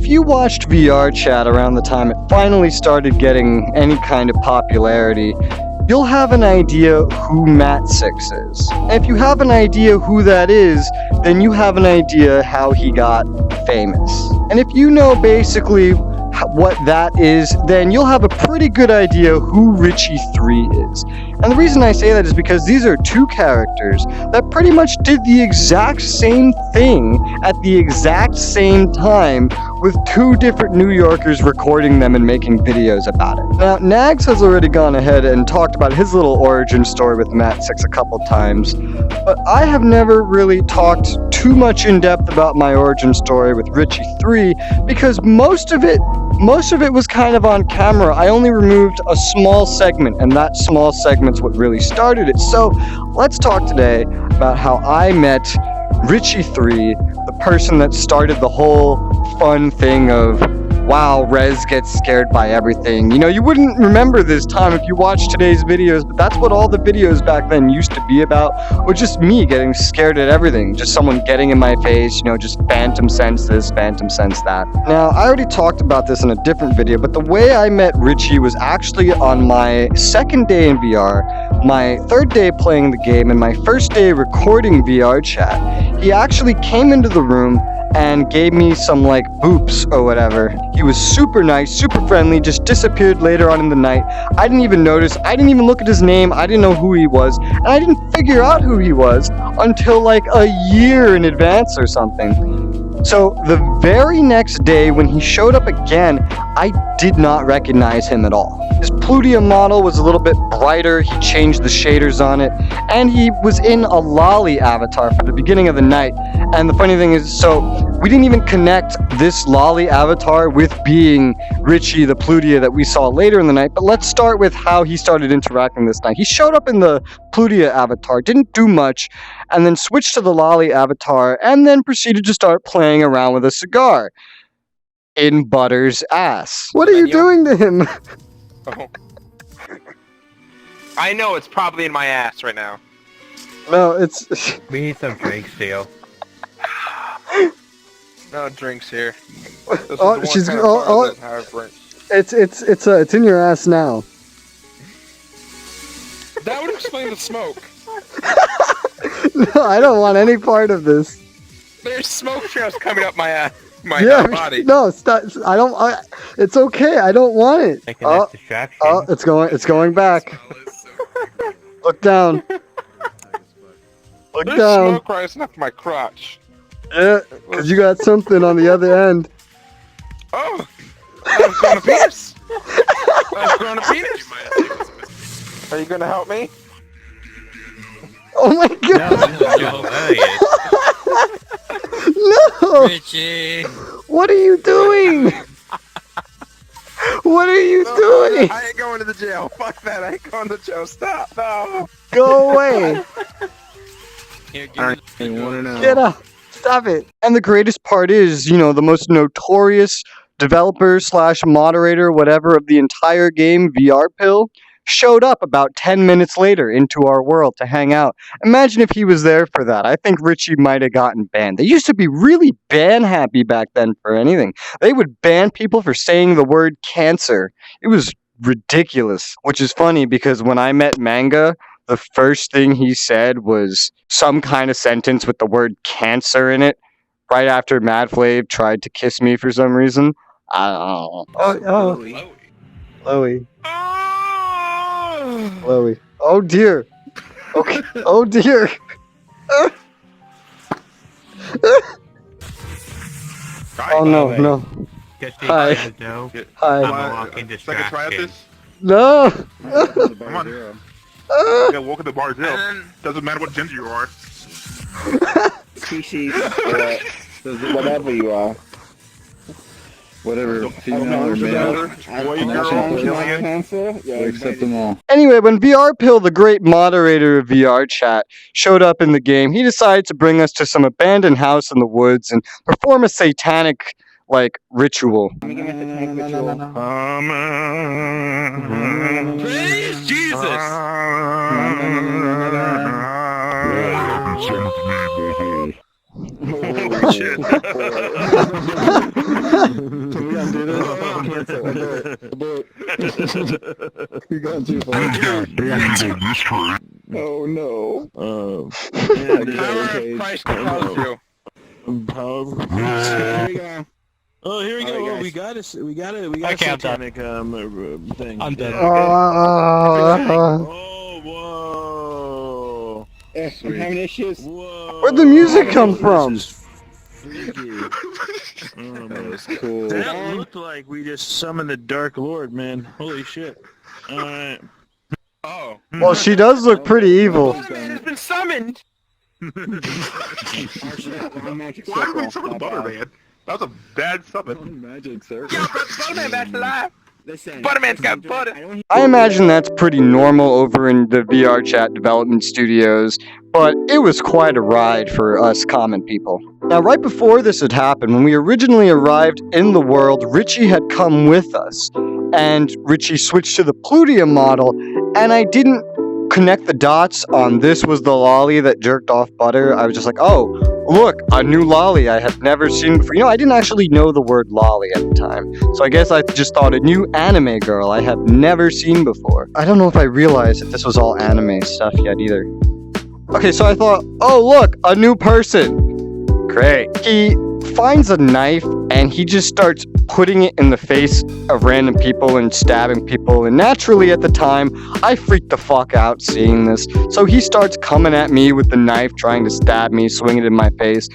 if you watched VR chat around the time it finally started getting any kind of popularity, you'll have an idea who Matt6 is. And if you have an idea who that is, then you have an idea how he got famous. And if you know basically what that is, then you'll have a pretty good idea who Richiie3 is. And the reason I say that is because these are two characters that pretty much did the exact same thing at the exact same time, with two different New Yorkers recording them and making videos about it. Now, Nags has already gone ahead and talked about his little origin story with Matt6 a couple times, but I have never really talked too much in depth about my origin story with Richiie3 because most of it was kind of on camera. I only removed a small segment, and that small segment's what really started it. So let's talk today about how I met Richiie3, the person that started the whole fun thing of, wow, Rez gets scared by everything. You know, you wouldn't remember this time if you watched today's videos, but that's what all the videos back then used to be about, was just me getting scared at everything. Just someone getting in my face, you know, just phantom sense this, phantom sense that. Now, I already talked about this in a different video, but the way I met Richiie was actually on my second day in VR, my third day playing the game, and my first day recording VR chat. He actually came into the room and gave me some like boops or whatever. He was super nice, super friendly, just disappeared later on in the night. I didn't even notice, I didn't even look at his name, I didn't know who he was, and I didn't figure out who he was until like a year in advance or something. So the very next day when he showed up again, I did not recognize him at all. His Plutia model was a little bit brighter, he changed the shaders on it, and he was in a lolly avatar for the beginning of the night. And the funny thing is, so we didn't even connect this lolly avatar with being Richiie the Plutia that we saw later in the night, but let's start with how he started interacting this night. He showed up in the Plutia avatar, didn't do much, and then switched to the lolly avatar, and then proceeded to start playing around with a cigar in Butter's ass. What are you doing to him? Oh. I know it's probably in my ass right now. No, it's... We need some drinks, Theo. No drinks here. Oh, she's... It's in your ass now. That would explain the smoke. No, I don't want any part of this. There's smoke trails coming up my ass. My body. No, stop. It's okay. I don't want it. It's going back. Look down. Look There's down. smoke rising up my crotch. Yeah, because you got something on the other end. Oh, I was growing a penis. I was growing a penis. Are you gonna help me? Oh my god! No! Richiie! What are you doing? What are you doing? I ain't going to the jail. Fuck that. I ain't going to jail. Stop. No. Go away. Here, Get up. Stop it. And the greatest part is, you know, the most notorious developer slash moderator, whatever, of the entire game, VR Pill, showed up about 10 minutes later into our world to hang out. Imagine if he was there for that. I think Richiie might have gotten banned. They used to be really ban happy back then for anything. They would ban people for saying the word cancer. It was ridiculous, which is funny because when I met Manga, the first thing he said was some kind of sentence with the word cancer in it right after Mad Flav tried to kiss me for some reason. I don't know. Chloe. Chloe. Oh dear. Okay. Oh dear. Oh no, no. Hi. Hi. No. Come on. Yeah, walk at the bar jail. Doesn't matter what gender you are. Species, whatever you are. Whatever, female or male, we accept them all. Anyway, when VR Pill, the great moderator of VR chat, showed up in the game, he decided to bring us to some abandoned house in the woods and perform a satanic, like, ritual. Praise Jesus! shit. Can we undo this? Cancel. Abort. You're going too far. Oh no. Power of Christ compels you. Here we go. Oh, here we go. Alright, Oh, guys. we got a Okay, I'm done. satanic thing. I'm done. Oh, whoa. I'm having issues. Whoa. Where'd the music come from? This is freaky. Oh, That man. was cool. That looked like we just summoned the Dark Lord, man. Holy shit. Alright. Oh. Well, she does look pretty evil. Butterman has been summoned! Magic Why circle. would we summon the butter, man? That was a bad summon. Magic circle. Yeah, but Butterman back alive! Listen, Butterman's got butter! I imagine that's pretty normal over in the VRChat development studios, but it was quite a ride for us common people. Now, right before this had happened, when we originally arrived in the world, Richiie had come with us, and Richiie switched to the Plutia model, and I didn't connect the dots on this was the lolly that jerked off butter. I was just like, oh, look, a new lolly I have never seen before. You know, I didn't actually know the word lolly at the time, so I guess I just thought a new anime girl I have never seen before. I don't know if I realized that this was all anime stuff yet either. Okay, so I thought, oh look, a new person. Great. He finds a knife and he just starts putting it in the face of random people and stabbing people, and naturally at the time I freaked the fuck out seeing this, so he starts coming at me with the knife trying to stab me, swing it in my face.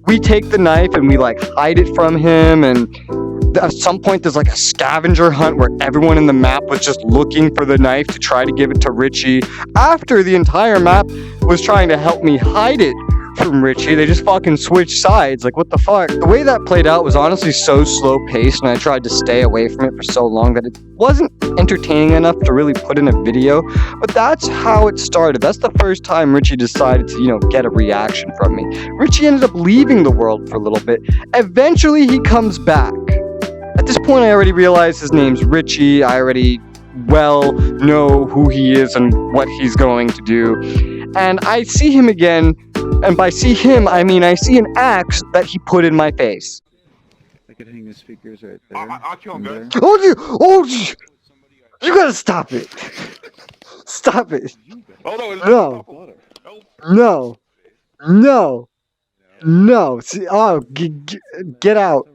We take the knife and we like hide it from him, and at some point there's like a scavenger hunt where everyone in the map was just looking for the knife to try to give it to Richiie after the entire map was trying to help me hide it from Richiie. They just fucking switched sides. Like, what the fuck? The way that played out was honestly so slow paced, and I tried to stay away from it for so long that it wasn't entertaining enough to really put in a video. But that's how it started. That's the first time Richiie decided to, you know, get a reaction from me. Richiie ended up leaving the world for a little bit. Eventually he comes back. At this point I already realized his name's Richiie. I already well know who he is and what he's going to do. And I see him again, and by see him, I mean I see an axe that he put in my face. I could hang the speakers right there. I'll kill him, guys. Oh, you gotta stop it. Stop it. Oh, no. No. See, oh, get out.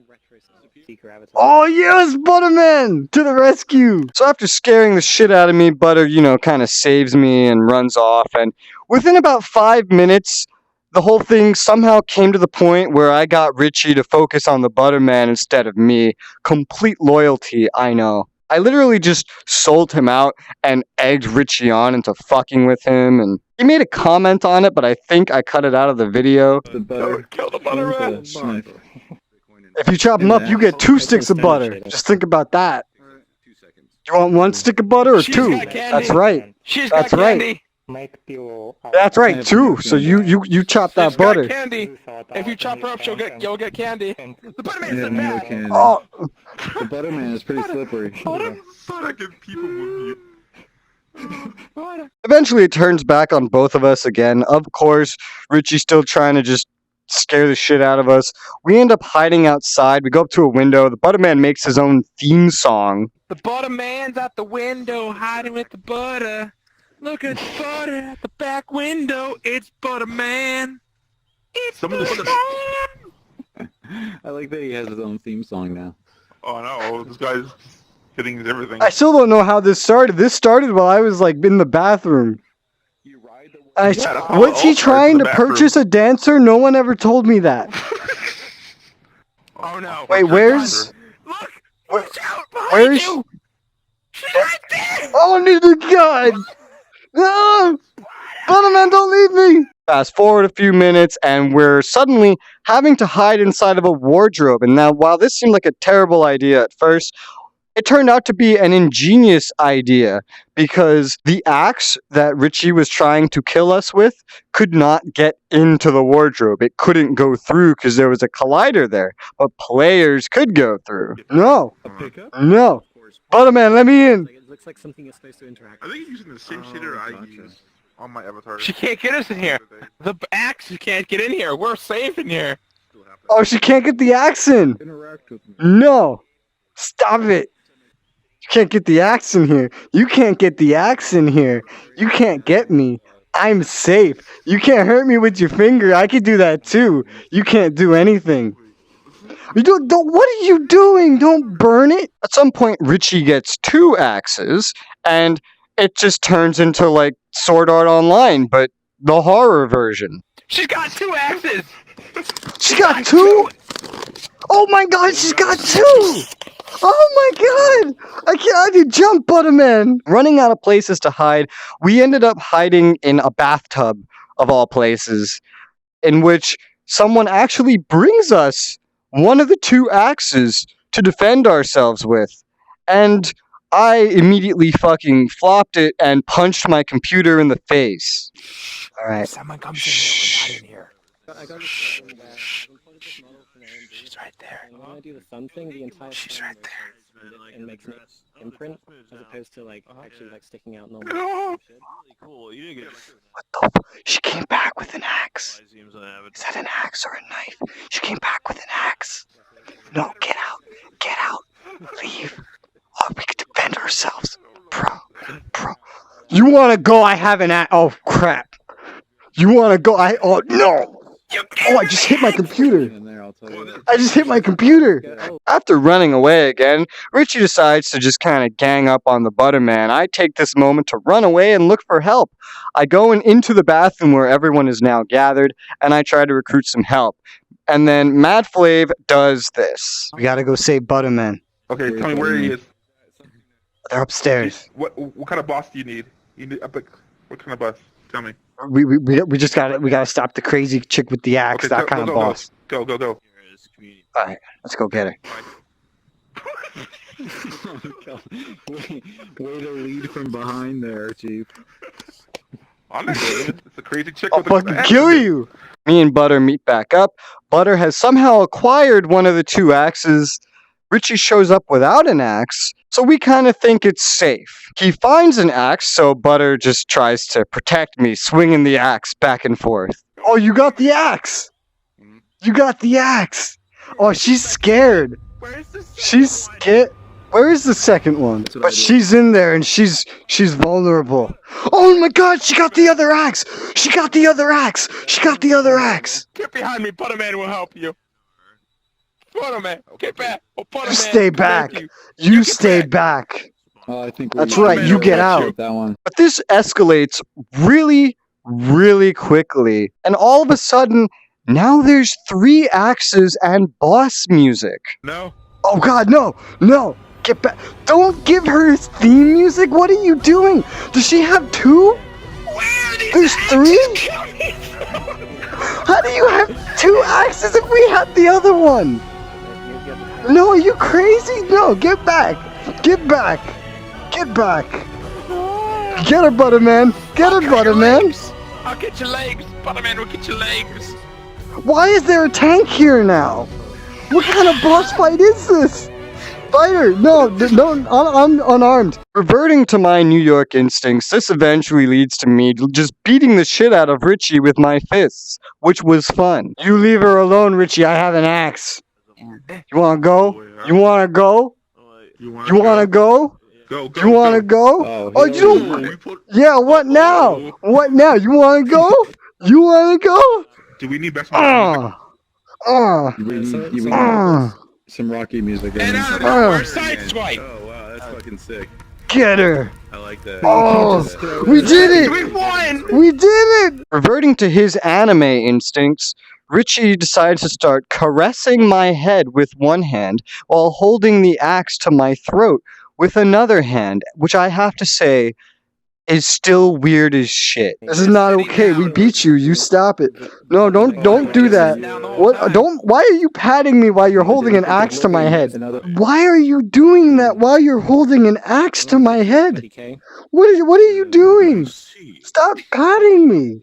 Oh yes, Butterman! To the rescue! So after scaring the shit out of me, Butter, you know, kind of saves me and runs off, and within about 5 minutes, the whole thing somehow came to the point where I got Richiie to focus on the Butterman instead of me. Complete loyalty, I know. I literally just sold him out and egged Richiie on into fucking with him, and he made a comment on it, but I think I cut it out of the video. The butter. Kill the butter, man. If you chop them up, you get 2 sticks of butter. Just think about that. You want 1 stick of butter or She's 2? got candy. That's right. She's That's got right. candy! That's right, 2. So you chop that She's got butter. candy! If you chop her up, you'll get candy. The Butterman's Yeah, the no best! candy. Oh, The Butterman is pretty slippery. Butter can people with you. eventually it turns back on both of us again. Of course, Richie's still trying to just scare the shit out of us. We end up hiding outside. We go up to a window. The Butterman makes his own theme song. The Butterman's at the window, hiding with the butter. Look at the butter at the back window. It's Butterman. It's Some of the- Butterman. I like that he has his own theme song now. Oh, no. This guy's hitting everything. I still don't know how this started. This started while I was like in the bathroom. Yeah, that's how Was it he all starts, trying in to the bathroom. purchase a dancer? No one ever told me that. Oh no. Wait, where's... Look! Where- Watch out! Behind where's- you! She's right there! Oh, neither God! No! Butterman, don't leave me! Fast forward a few minutes, and we're suddenly having to hide inside of a wardrobe. And now, while this seemed like a terrible idea at first, it turned out to be an ingenious idea, because the axe that Richiie was trying to kill us with could not get into the wardrobe. It couldn't go through because there was a collider there, but players could go through. No, A pickup? no. Butterman, let me in. It looks like something you're supposed to interact I think he's using the same shader I gotcha. use on my avatar. She can't get us in here. The axe can't get in here. We're safe in here. Oh, she can't get the axe in. Interact with me. No. Stop it. You can't get the axe in here. You can't get the axe in here. You can't get me. I'm safe. You can't hurt me with your finger. I could do that too. You can't do anything. What are you doing? Don't burn it. At some point, Richiie gets 2 axes, and it just turns into like Sword Art Online, but the horror version. She's got 2 axes! She got 2? Oh my god, she's got 2! Oh my god! I did jump, Butterman! Running out of places to hide, we ended up hiding in a bathtub, of all places, in which someone actually brings us one of the 2 axes to defend ourselves with. And I immediately fucking flopped it and punched my computer in the face. Alright. Someone comes in here. We're not in here. She's right there. I want to do the thumb thing the entire She's right there. and makes an imprint as opposed to like actually like sticking out normal. No. Cool. You didn't get What the f- She came back with an axe. seems on average. Is that an axe or a knife? She came back with an axe. No, get out. Get out. Leave. Oh, we could defend ourselves. Bro. You wanna go? I have an axe. Oh, crap. You wanna go? Oh, no. Oh, I just hit my computer. In there, I'll tell you. I just hit my computer. After running away again, Richiie decides to just kind of gang up on the Butterman. I take this moment to run away and look for help. I go into the bathroom where everyone is now gathered, and I try to recruit some help. And then Mad Flav does this. We gotta go save Butterman. Okay, tell me where he is. They're upstairs. What kind of boss do you need? You need what kind of boss? Tell me. We just gotta stop the crazy chick with the axe. Okay, That kind of go. boss. Go. Alright, let's go get her. Way to lead from behind there, Chief. I'm not good. It's a crazy chick I'll with a fucking kill you! Me and Butter meet back up. Butter has somehow acquired one of the 2 axes. Richiie shows up without an axe, so we kind of think it's safe. He finds an axe, so Butter just tries to protect me, swinging the axe back and forth. Oh, you got the axe! You got the axe! Oh, she's scared. Where's the She's scared. Where is the second one? That's what I But did. she's in there and she's vulnerable. Oh my god, she got the other axe! She got the other axe! She got the other axe! Get behind me, Butterman will help you. Butterman, get back. Oh, Butterman, You stay back. You stay back. Oh, I think That's we- right, you get out. That one. But this escalates really, really quickly. And all of a sudden, now there's 3 axes and boss music. No. Oh god, no! Get back! Don't give her theme music! What are you doing? Does she have 2? There's 3? How do you have 2 axes if we had the other one? No, are you crazy? No, get back! Get back! Get back! Get her, Butterman! Get her, Butterman! I'll get your legs. Butterman will get your legs. Why is there a tank here now? What kind of boss fight is this? Fighter! No, I'm unarmed. Reverting to my New York instincts, this eventually leads to me just beating the shit out of Richiie with my fists, which was fun. You leave her alone, Richiie, I have an axe. You wanna go? You wanna go? You You wanna go? Go. You wanna go? Oh, you don't... Yeah, what now? What now? You wanna go? You wanna go? Do we need best music? You need some Rocky music. And out of Oh. our side swipe. Oh wow, that's fucking sick. Get her! I like that. Oh, we did We it! won. We did it! Reverting to his anime instincts, Richiie decides to start caressing my head with one hand while holding the axe to my throat with another hand, which I have to say is still weird as shit. This is not okay. We beat you. You stop it. No, don't do that. What? Don't. Why are you patting me while you're holding an axe to my head? Why are you doing that while you're holding an axe to my head? What are you doing? Stop patting me.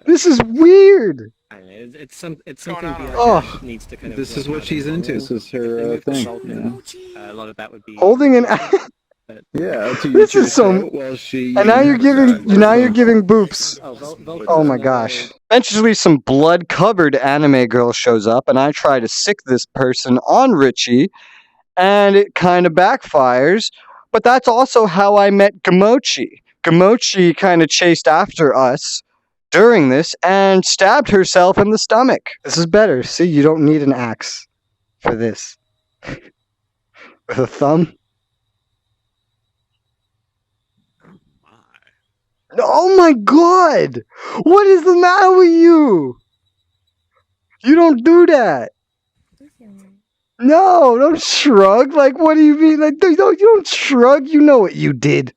This is weird. It's something Oh. that needs to kind of. This is what she's into. This is her thing. You know? A lot of that would be Holding an axe. Yeah, to This use is so- her while she. And now you're giving boops. Oh, Oh my gosh. Eventually some blood-covered anime girl shows up and I try to sick this person on Richiie and it kind of backfires. But that's also how I met Gamochi. Gamochi kind of chased after us during this and stabbed herself in the stomach. This is better. See, you don't need an axe for this. With a thumb. Oh my god! What is the matter with you? You don't do that. No, don't shrug. Like, what do you mean? Like, you don't shrug. You know what you did.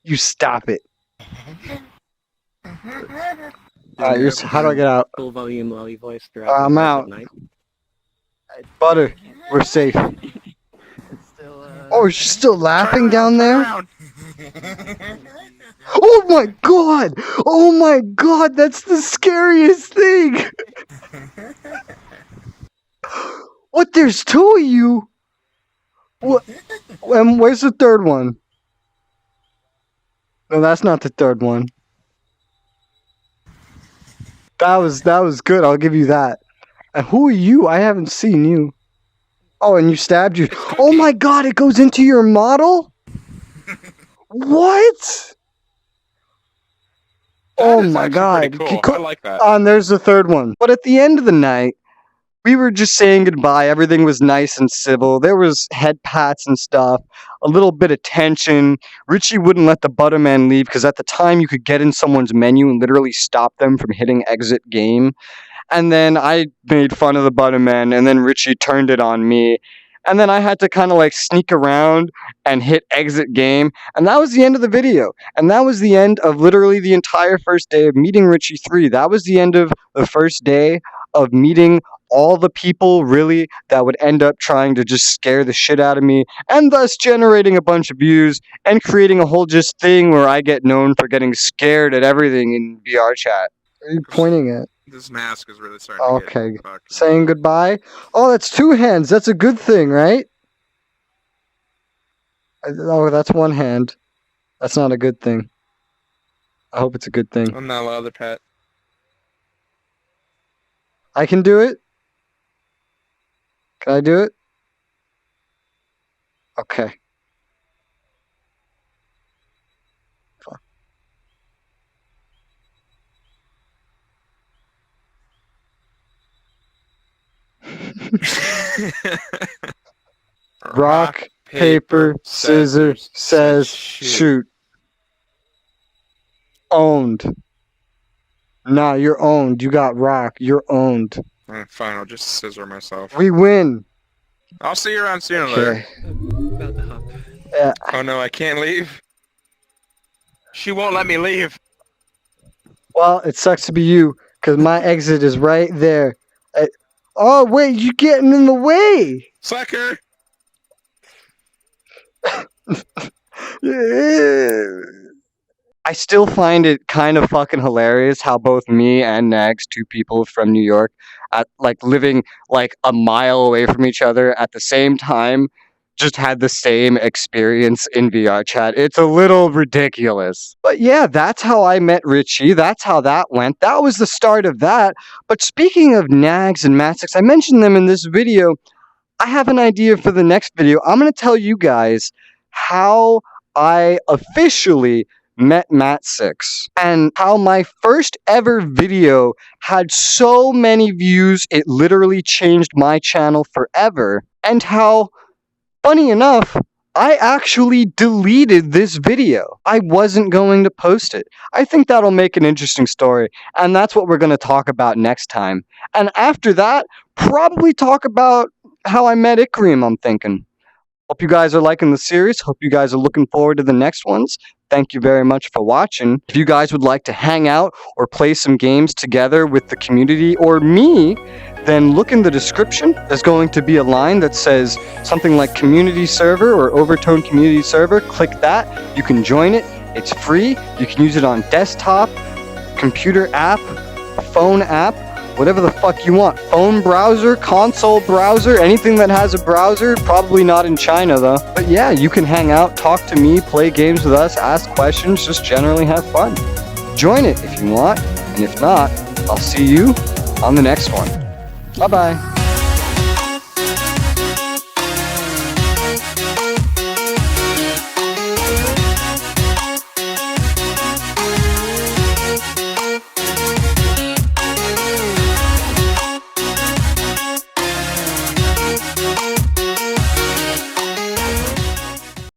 You stop it. How do I get out? Full volume lolly voice throughout I'm the out. of night. Butter, we're safe. Oh, she's still laughing down there? Oh my god! Oh my god, that's the scariest thing! What, there's two of you? What? Where's the third one? No, that's not the third one. That was good, I'll give you that. And who are you? I haven't seen you. Oh, and you stabbed you. Oh my god, it goes into your model? What? Oh my god. Cool. I like that. And there's the third one. But at the end of the night, we were just saying goodbye. Everything was nice and civil. There was head pats and stuff. A little bit of tension. Richiie wouldn't let the Butterman leave because at the time you could get in someone's menu and literally stop them from hitting exit game. And then I made fun of the Butterman, and then Richiie turned it on me. And then I had to kind of like sneak around and hit exit game. And that was the end of the video. And that was the end of literally the entire first day of meeting Richiie3. That was the end of the first day of meeting all the people really that would end up trying to just scare the shit out of me and thus generating a bunch of views and creating a whole just thing where I get known for getting scared at everything in VRChat. What are you pointing at? This mask is really starting to Okay. get fucked. Saying goodbye? Oh, that's two hands. That's a good thing, right? Oh, that's one hand. That's not a good thing. I hope it's a good thing. I'm not allowed to pet. I can do it? Can I do it? Okay. Rock, paper, scissors, says, shoot. Owned. Nah, you're owned. You got rock. You're owned. Fine, I'll just scissor myself. We win. I'll see you around sooner or later. Okay. About to hop. Yeah. Oh no, I can't leave. She won't let me leave. Well, it sucks to be you, because my exit is right there. Oh, wait, you're getting in the way. Sucker! I still find it kind of fucking hilarious how both me and Nags, two people from New York, like living like a mile away from each other at the same time, just had the same experience in VRChat. It's a little ridiculous. But yeah, that's how I met Richiie. That's how that went. That was the start of that. But speaking of Nags and Matt6, I mentioned them in this video. I have an idea for the next video. I'm going to tell you guys how I officially met Matt6 and how my first ever video had so many views it literally changed my channel forever, and how, funny enough, I actually deleted this video. I wasn't going to post it. I think that'll make an interesting story, and that's what we're going to talk about next time. And after that, probably talk about how I met Ikrim, I'm thinking. Hope you guys are liking the series. Hope you guys are looking forward to the next ones. Thank you very much for watching. If you guys would like to hang out or play some games together with the community or me, then look in the description. There's going to be a line that says something like community server or overtone community server. Click that. You can join it. It's free. You can use it on desktop, computer app, phone app, whatever the fuck you want. Phone browser, console browser, anything that has a browser, probably not in China though. But yeah, you can hang out, talk to me, play games with us, ask questions, just generally have fun. Join it if you want, and if not, I'll see you on the next one. Bye-bye.